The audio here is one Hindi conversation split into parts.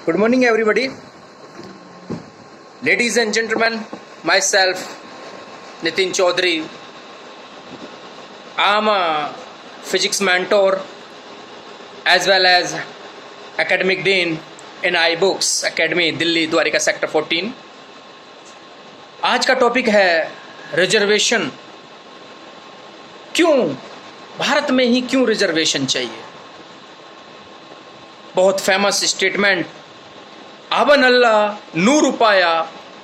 Good morning, everybody. Ladies and gentlemen, myself, Nitin Chaudhary. I'm a physics mentor as well as academic dean in iBooks Academy, Delhi, Dwarka sector 14. आज का टॉपिक है रिजर्वेशन. क्यों भारत में ही क्यों रिजर्वेशन चाहिए? बहुत फेमस स्टेटमेंट, आवन अल्लाह नूर उपाया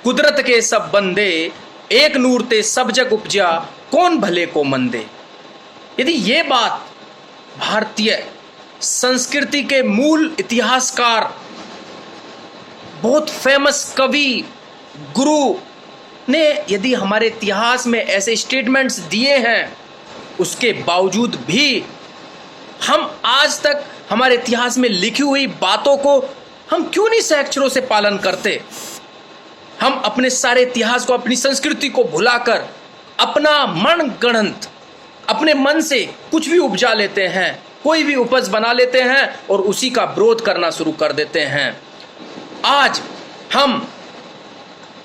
कुदरत के सब बंदे, एक नूर ते सब जग उपजा कौन भले को मंदे. यदि ये बात भारतीय संस्कृति के मूल इतिहासकार, बहुत फेमस कवि, गुरु ने यदि हमारे इतिहास में ऐसे स्टेटमेंट्स दिए हैं, उसके बावजूद भी हम आज तक हमारे इतिहास में लिखी हुई बातों को हम क्यों नहीं सहअक्षरों से पालन करते? हम अपने सारे इतिहास को, अपनी संस्कृति को भुलाकर अपना मन गढ़ंत अपने मन से कुछ भी उपजा लेते हैं, कोई भी उपज बना लेते हैं और उसी का विरोध करना शुरू कर देते हैं. आज हम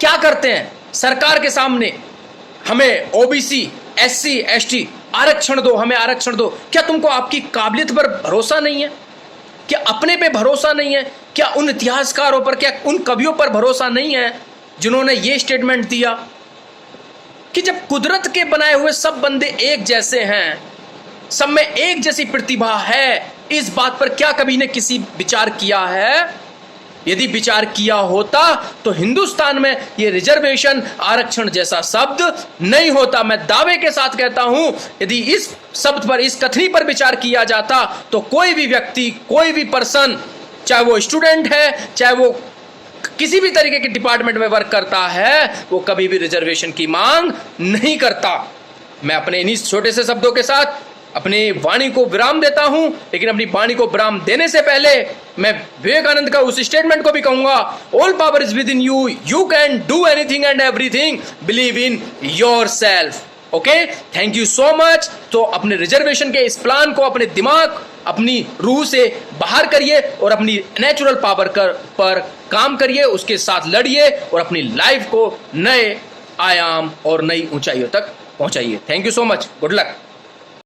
क्या करते हैं? सरकार के सामने हमें ओबीसी, एससी, एसटी आरक्षण दो, हमें आरक्षण दो. क्या तुमको आपकी काबिलियत पर भरोसा नहीं है? क्या अपने पे भरोसा नहीं है? क्या उन इतिहासकारों पर, क्या उन कवियों पर भरोसा नहीं है जिन्होंने ये स्टेटमेंट दिया कि जब कुदरत के बनाए हुए सब बंदे एक जैसे हैं, सब में एक जैसी प्रतिभा है, इस बात पर क्या कभी ने किसी विचार किया है? यदि विचार किया होता तो हिंदुस्तान में ये रिजर्वेशन, आरक्षण जैसा शब्द नहीं होता. मैं दावे के साथ कहता हूं, यदि इस शब्द पर, इस कथनी पर विचार किया जाता तो कोई भी व्यक्ति, कोई भी पर्सन, चाहे वो स्टूडेंट है, चाहे वो किसी भी तरीके के डिपार्टमेंट में वर्क करता है, वो कभी भी रिजर्वेशन की मांग नहीं करता. मैं अपने इन्हीं छोटे से शब्दों के साथ अपनी वाणी को विराम देता हूं, लेकिन अपनी वाणी को विराम देने से पहले मैं विवेकानंद का उस स्टेटमेंट को भी कहूंगा, all power is with in you, you can do anything and everything, believe in yourself. Okay, thank you so much. तो अपने रिजर्वेशन के इस प्लान को अपने दिमाग, अपनी रूह से बाहर करिए और अपनी नेचुरल पावर पर काम करिए, उसके साथ लड़िए और अपनी लाइफ को नए आयाम और नई ऊंचाइयों तक पहुंचाइए. Thank you so much. Good luck.